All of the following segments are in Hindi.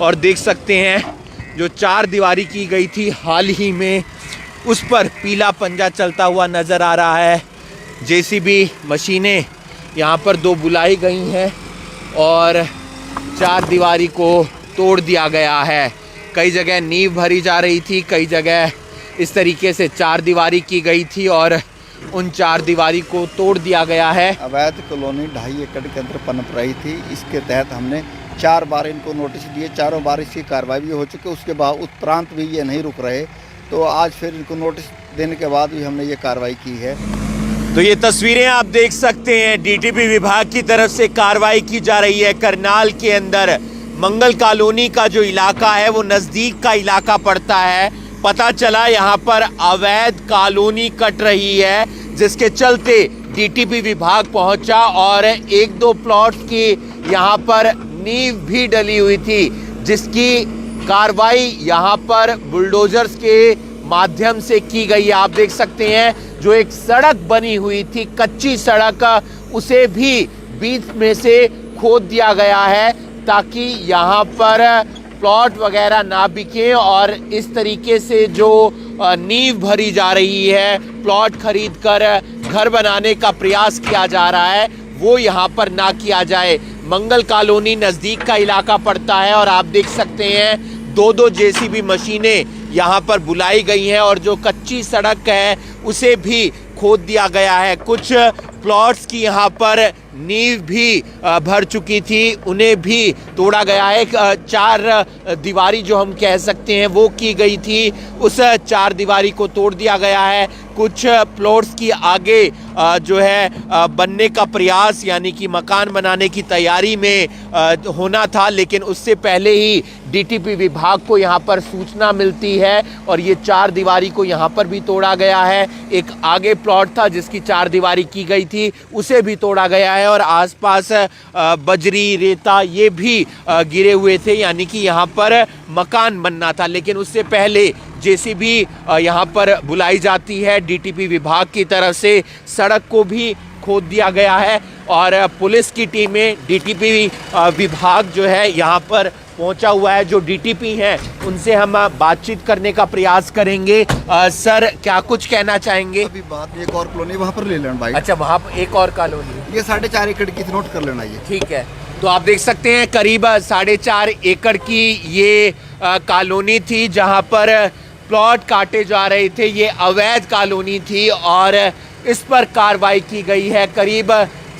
और देख सकते हैं जो चार दीवारी की गई थी हाल ही में, उस पर पीला पंजा चलता हुआ नज़र आ रहा है। जेसीबी मशीनें यहाँ पर दो बुलाई गई हैं और चार दीवारी को तोड़ दिया गया है। कई जगह नींव भरी जा रही थी, कई जगह इस तरीके से चार दीवारी की गई थी और उन चार दीवारी को तोड़ दिया गया है। अवैध कॉलोनी 2.5 एकड़ के अंदर पनप रही थी। इसके तहत हमने 4 बार इनको नोटिस दिए, चारों बार इसकी कार्रवाई भी हो चुकी। उसके बाद उपरांत भी ये नहीं रुक रहे, तो आज फिर इनको नोटिस देने के बाद भी हमने ये कार्रवाई की है। तो ये तस्वीरें आप देख सकते हैं, डीटीपी विभाग की तरफ से कार्रवाई की जा रही है। करनाल के अंदर मंगल कॉलोनी का जो इलाका है वो नज़दीक का इलाका पड़ता है। पता चला यहाँ पर अवैध कॉलोनी कट रही है, जिसके चलते डीटीपी विभाग पहुंचा और 1-2 प्लॉट्स की यहाँ पर नींव भी डली हुई थी, जिसकी कार्रवाई यहाँ पर बुलडोजर्स के माध्यम से की गई है। आप देख सकते हैं जो एक सड़क बनी हुई थी, कच्ची सड़क, उसे भी बीच में से खोद दिया गया है ताकि यहाँ पर प्लॉट वगैरह ना बिके और इस तरीके से जो नींव भरी जा रही है, प्लॉट खरीद कर घर बनाने का प्रयास किया जा रहा है, वो यहाँ पर ना किया जाए। मंगल कॉलोनी नज़दीक का इलाका पड़ता है और आप देख सकते हैं 2-2 जेसीबी मशीनें यहाँ पर बुलाई गई हैं और जो कच्ची सड़क है उसे भी खोद दिया गया है। कुछ प्लॉट्स की यहाँ पर नींव भी भर चुकी थी, उन्हें भी तोड़ा गया है। चार दीवारी जो हम कह सकते हैं वो की गई थी, उस चार दीवारी को तोड़ दिया गया है। कुछ प्लॉट्स की आगे जो है बनने का प्रयास, यानी कि मकान बनाने की तैयारी में होना था, लेकिन उससे पहले ही डीटीपी विभाग को यहाँ पर सूचना मिलती है और ये चार दीवारी को यहाँ पर भी तोड़ा गया है। एक आगे प्लॉट था जिसकी चार दीवारी की गई थी, उसे भी तोड़ा गया है और आसपास बजरी रेता ये भी गिरे हुए थे, यानी कि यहाँ पर मकान बनना था। लेकिन उससे पहले जेसीबी यहाँ पर बुलाई जाती है डीटीपी विभाग की तरफ से, सड़क को भी खोद दिया गया है और पुलिस की टीमें, डीटीपी विभाग जो है यहाँ पर पहुंचा हुआ है। जो डीटीपी हैं उनसे हम बातचीत करने का प्रयास करेंगे। सर, क्या कुछ कहना चाहेंगे? अभी बात एक और कॉलोनी वहाँ पर ले लेना भाई। अच्छा, वहाँ पर एक और कॉलोनी, ये 4.5 एकड़ की नोट कर लेना ये। ठीक है, तो आप देख सकते हैं करीब 4.5 एकड़ की ये कॉलोनी थी जहाँ पर प्लॉट काटे जा रहे थे। ये अवैध कॉलोनी थी और इस पर कार्रवाई की गई है। करीब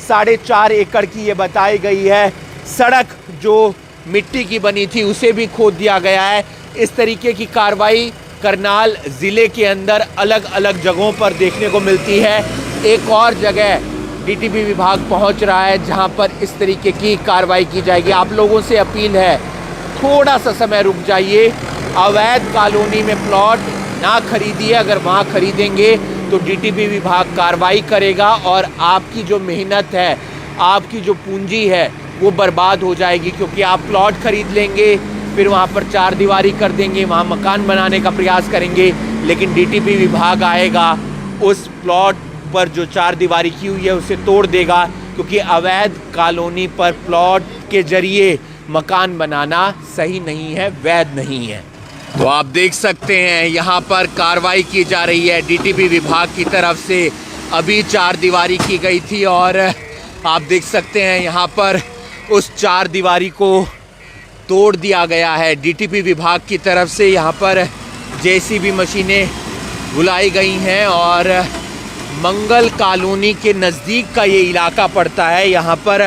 4.5 एकड़ की ये बताई गई है। सड़क जो मिट्टी की बनी थी उसे भी खोद दिया गया है। इस तरीके की कार्रवाई करनाल ज़िले के अंदर अलग अलग जगहों पर देखने को मिलती है। एक और जगह डीटीपी विभाग पहुंच रहा है जहां पर इस तरीके की कार्रवाई की जाएगी। आप लोगों से अपील है, थोड़ा सा समय रुक जाइए। अवैध कॉलोनी में प्लॉट ना खरीदिए, अगर वहाँ खरीदेंगे तो डीटीपी विभाग कार्रवाई करेगा और आपकी जो मेहनत है, आपकी जो पूंजी है वो बर्बाद हो जाएगी, क्योंकि आप प्लॉट खरीद लेंगे, फिर वहाँ पर चार दीवारी कर देंगे, वहाँ मकान बनाने का प्रयास करेंगे, लेकिन डीटीपी विभाग आएगा, उस प्लॉट पर जो चार दीवारी की हुई है उसे तोड़ देगा, क्योंकि अवैध कॉलोनी पर प्लॉट के जरिए मकान बनाना सही नहीं है, वैध नहीं है। तो आप देख सकते हैं यहाँ पर कार्रवाई की जा रही है डीटीपी विभाग की तरफ से। अभी चार दीवारी की गई थी और आप देख सकते हैं यहाँ पर उस चार दीवारी को तोड़ दिया गया है डीटीपी विभाग की तरफ से। यहाँ पर जेसीबी मशीनें बुलाई गई हैं और मंगल कॉलोनी के नज़दीक का ये इलाका पड़ता है। यहाँ पर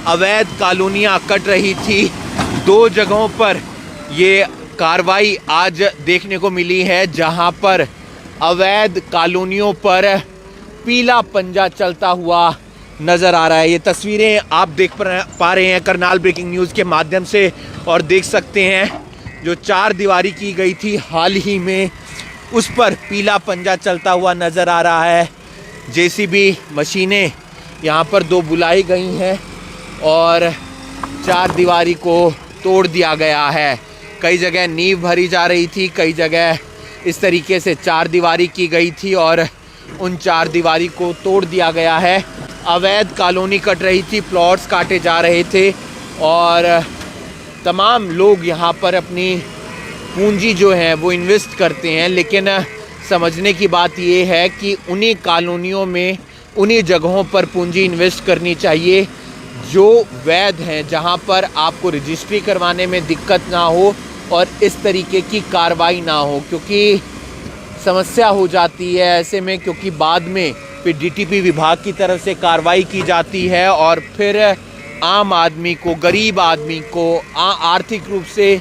अवैध कॉलोनियाँ कट रही थी। 2 जगहों पर ये कार्रवाई आज देखने को मिली है जहाँ पर अवैध कॉलोनियों पर पीला पंजा चलता हुआ नज़र आ रहा है। ये तस्वीरें आप देख पा रहे हैं करनाल ब्रेकिंग न्यूज़ के माध्यम से और देख सकते हैं जो चार दीवारी की गई थी हाल ही में, उस पर पीला पंजा चलता हुआ नज़र आ रहा है। जेसीबी मशीनें यहाँ पर 2 बुलाई गई हैं और चार दीवारी को तोड़ दिया गया है। कई जगह नींव भरी जा रही थी, कई जगह इस तरीके से चार दीवारी की गई थी और उन चार दीवारी को तोड़ दिया गया है। अवैध कॉलोनी कट रही थी, प्लॉट्स काटे जा रहे थे और तमाम लोग यहाँ पर अपनी पूंजी जो है वो इन्वेस्ट करते हैं, लेकिन समझने की बात ये है कि उन्हीं कॉलोनियों में, उन्हीं जगहों पर पूंजी इन्वेस्ट करनी चाहिए जो वैध हैं, जहाँ पर आपको रजिस्ट्री करवाने में दिक्कत ना हो और इस तरीके की कार्रवाई ना हो, क्योंकि समस्या हो जाती है ऐसे में, क्योंकि बाद में फिर डीटीपी विभाग की तरफ से कार्रवाई की जाती है और फिर आम आदमी को, गरीब आदमी को, आर्थिक रूप से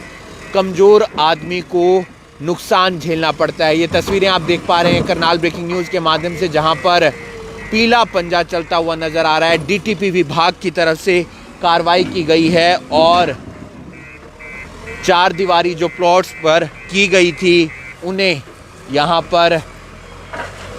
कमज़ोर आदमी को नुकसान झेलना पड़ता है। ये तस्वीरें आप देख पा रहे हैं करनाल ब्रेकिंग न्यूज़ के माध्यम से, जहां पर पीला पंजा चलता हुआ नज़र आ रहा है। डीटीपी विभाग की तरफ से कार्रवाई की गई है और 4 दीवारी जो प्लॉट्स पर की गई थी उन्हें यहाँ पर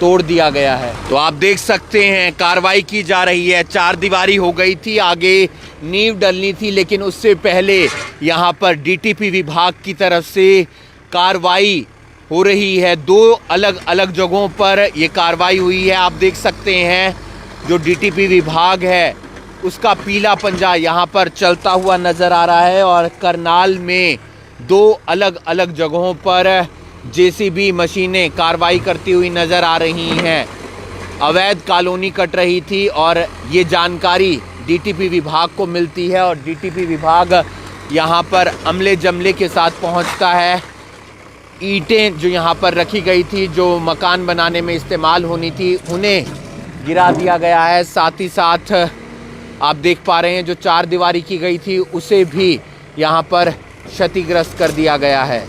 तोड़ दिया गया है। तो आप देख सकते हैं कार्रवाई की जा रही है। 4 दीवारी हो गई थी, आगे नींव डलनी थी, लेकिन उससे पहले यहाँ पर डीटीपी विभाग की तरफ से कार्रवाई हो रही है। 2 अलग अलग जगहों पर ये कार्रवाई हुई है। आप देख सकते हैं जो डीटीपी विभाग है उसका पीला पंजा यहाँ पर चलता हुआ नज़र आ रहा है और करनाल में 2 अलग अलग जगहों पर जेसीबी मशीनें कार्रवाई करती हुई नज़र आ रही हैं। अवैध कॉलोनी कट रही थी और ये जानकारी डीटीपी विभाग को मिलती है और डीटीपी विभाग यहाँ पर अमले जमले के साथ पहुँचता है। ईंटें जो यहाँ पर रखी गई थी, जो मकान बनाने में इस्तेमाल होनी थी, उन्हें गिरा दिया गया है। साथ ही साथ आप देख पा रहे हैं जो 4 दीवारी की गई थी उसे भी यहाँ पर क्षतिग्रस्त कर दिया गया है।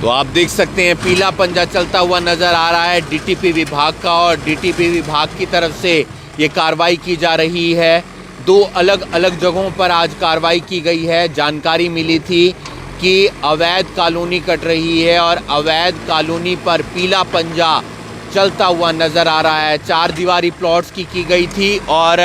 तो आप देख सकते हैं पीला पंजा चलता हुआ नज़र आ रहा है डीटीपी विभाग का और डीटीपी विभाग की तरफ से ये कार्रवाई की जा रही है। 2 अलग अलग जगहों पर आज कार्रवाई की गई है। जानकारी मिली थी कि अवैध कॉलोनी कट रही है और अवैध कॉलोनी पर पीला पंजा चलता हुआ नज़र आ रहा है। 4 दीवारी प्लॉट्स की गई थी और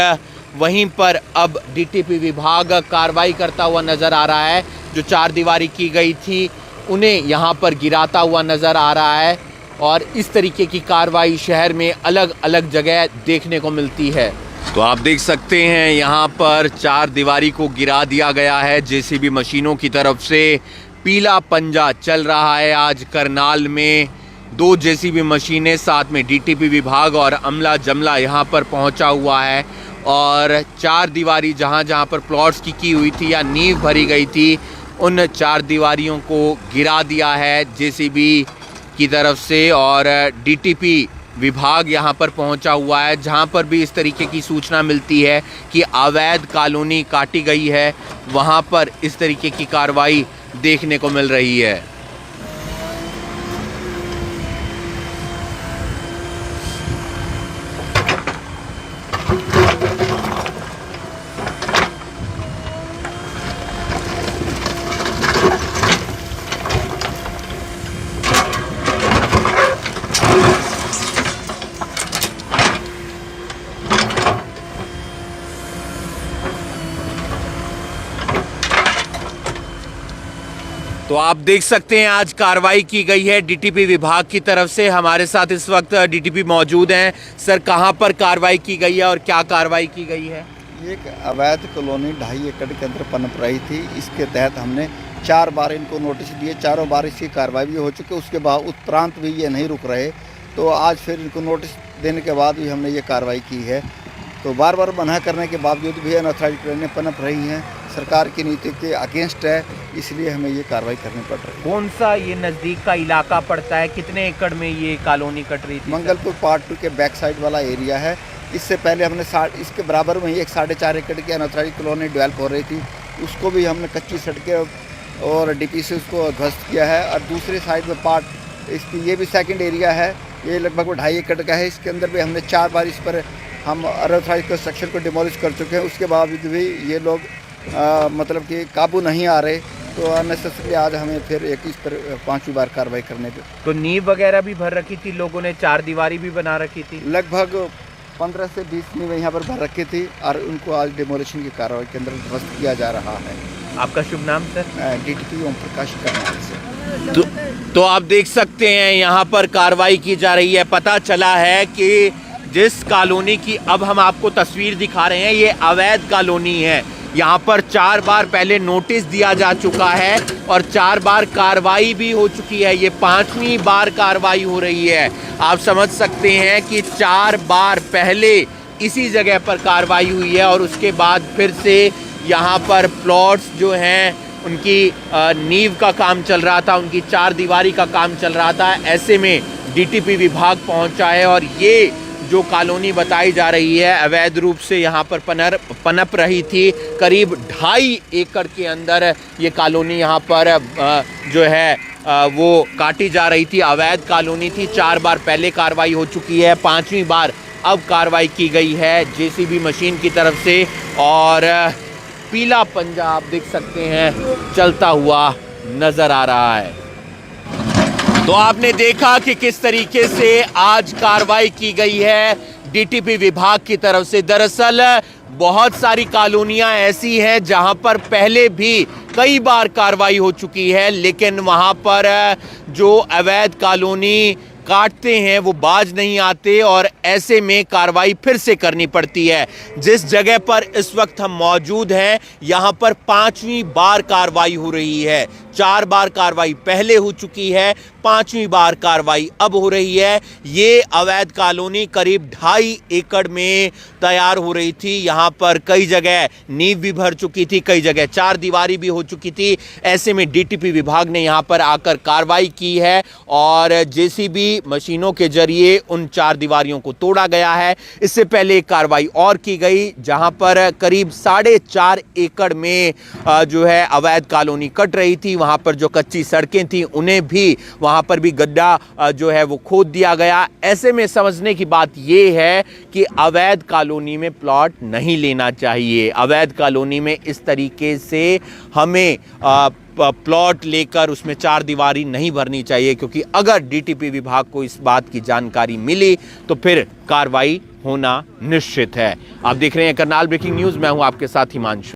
वहीं पर अब डीटीपी विभाग कार्रवाई करता हुआ नज़र आ रहा है। जो 4 दीवारी की गई थी उन्हें यहाँ पर गिराता हुआ नज़र आ रहा है और इस तरीके की कार्रवाई शहर में अलग अलग जगह देखने को मिलती है। तो आप देख सकते हैं यहाँ पर 4 दीवारी को गिरा दिया गया है जेसीबी मशीनों की तरफ से। पीला पंजा चल रहा है आज करनाल में। 2 जेसीबी मशीनें, साथ में डीटीपी विभाग और अमला जमला यहाँ पर पहुँचा हुआ है और 4 दीवारी जहाँ जहाँ पर प्लॉट्स की हुई थी या नींव भरी गई थी, उन 4 दीवारियों को गिरा दिया है जेसीबी की तरफ से और डीटीपी विभाग यहाँ पर पहुँचा हुआ है। जहाँ पर भी इस तरीके की सूचना मिलती है कि अवैध कॉलोनी काटी गई है, वहाँ पर इस तरीके की कार्रवाई देखने को मिल रही है। तो आप देख सकते हैं आज कार्रवाई की गई है डीटीपी विभाग की तरफ से। हमारे साथ इस वक्त डीटीपी मौजूद हैं। सर, कहां पर कार्रवाई की गई है और क्या कार्रवाई की गई है? ये एक अवैध कॉलोनी 2.5 एकड़ के अंदर पनप रही थी। इसके तहत हमने 4 बार इनको नोटिस दिए। 4 बार इसकी कार्रवाई भी हो चुकी। उसके बाद उपरांत भी ये नहीं रुक रहे, तो आज फिर इनको नोटिस देने के बाद भी हमने ये कार्रवाई की है। तो बार बार मना करने के बावजूद भी अनऑथराइज्ड ट्रेनें पनप रही हैं। सरकार की नीति के अगेंस्ट है, इसलिए हमें ये कार्रवाई करनी पड़ रही है। कौन सा ये नज़दीक का इलाका पड़ता है? कितने एकड़ में ये कॉलोनी कट रही थी? मंगलपुर पार्ट 2 के बैक साइड वाला एरिया है। इससे पहले हमने इसके बराबर में ही एक 4.5 एकड़ की अनऑथराइज्ड कॉलोनी डेवलप हो रही थी, उसको भी हमने कच्ची सड़कें और डीपी से उसको ध्वस्त किया है। और दूसरे साइड में पार्ट इसकी ये भी सेकंड एरिया है, ये लगभग 2.5 एकड़ का है। इसके अंदर भी हमने 4 बार इस पर हम अनऑथराइज्ड कंस्ट्रक्शन को डिमोलिश कर चुके हैं। उसके बावजूद भी ये लोग मतलब कि काबू नहीं आ रहे, तो अननेसेसरी आज हमें फिर एक इस पर 5वीं बार कार्रवाई करने पे। तो नींव वगैरह भी भर रखी थी लोगों ने, 4 दीवारी भी बना रखी थी, लगभग 15 से 20 नींव यहाँ पर भर रखी थी और उनको आज डिमोलिशन की कार्रवाई के अंदर ध्वस्त किया जा रहा है। आपका शुभ नाम सर? डीटीपी ओम प्रकाश करनाल से। तो आप देख सकते हैं यहाँ पर कार्रवाई की जा रही है। पता चला है कि जिस कॉलोनी की अब हम आपको तस्वीर दिखा रहे हैं, ये अवैध कॉलोनी है। यहाँ पर 4 बार पहले नोटिस दिया जा चुका है और 4 बार कार्रवाई भी हो चुकी है। ये 5वीं बार कार्रवाई हो रही है। आप समझ सकते हैं कि 4 बार पहले इसी जगह पर कार्रवाई हुई है और उसके बाद फिर से यहाँ पर प्लॉट्स जो हैं उनकी नींव का काम चल रहा था, उनकी 4 दीवारी का काम चल रहा था। ऐसे में डीटीपी विभाग पहुंचा है और ये जो कॉलोनी बताई जा रही है अवैध रूप से यहाँ पर पनप रही थी। करीब 2.5 एकड़ के अंदर ये कॉलोनी यहाँ पर जो है वो काटी जा रही थी। अवैध कॉलोनी थी। 4 बार पहले कार्रवाई हो चुकी है, 5वीं बार अब कार्रवाई की गई है जेसीबी मशीन की तरफ से और पीला पंजा आप देख सकते हैं चलता हुआ नजर आ रहा है। तो आपने देखा कि किस तरीके से आज कार्रवाई की गई है डीटीपी विभाग की तरफ से। दरअसल बहुत सारी कॉलोनियां ऐसी हैं जहां पर पहले भी कई बार कार्रवाई हो चुकी है, लेकिन वहां पर जो अवैध कॉलोनी काटते हैं वो बाज नहीं आते और ऐसे में कार्रवाई फिर से करनी पड़ती है। जिस जगह पर इस वक्त हम मौजूद हैं यहाँ पर 5वीं बार कार्रवाई हो रही है। 4 बार कार्रवाई पहले हो चुकी है, 5वीं बार कार्रवाई अब हो रही है। ये अवैध कॉलोनी करीब 2.5 एकड़ में तैयार हो रही थी। यहाँ पर कई जगह नींव भी भर चुकी थी, कई जगह 4 दीवारी भी हो चुकी थी। ऐसे में डीटीपी विभाग ने यहाँ पर आकर कार्रवाई की है और जेसीबी मशीनों के जरिए उन 4 दीवारियों को तोड़ा गया है। इससे पहले एक कार्रवाई और की गई जहां पर करीब 4.5 एकड़ में जो है अवैध कॉलोनी कट रही थी। वहां पर जो कच्ची सड़कें थी उन्हें भी वहां पर भी गड्ढा जो है वो खोद दिया गया। ऐसे में समझने की बात यह है कि अवैध कॉलोनी में प्लॉट नहीं लेना चाहिए। अवैध कॉलोनी में इस तरीके से हमें प्लॉट लेकर उसमें 4 दीवारी नहीं भरनी चाहिए, क्योंकि अगर डीटीपी विभाग को इस बात की जानकारी मिली तो फिर कार्रवाई होना निश्चित है। आप देख रहे हैं करनाल ब्रेकिंग न्यूज़, मैं हूं आपके साथ हिमांशु।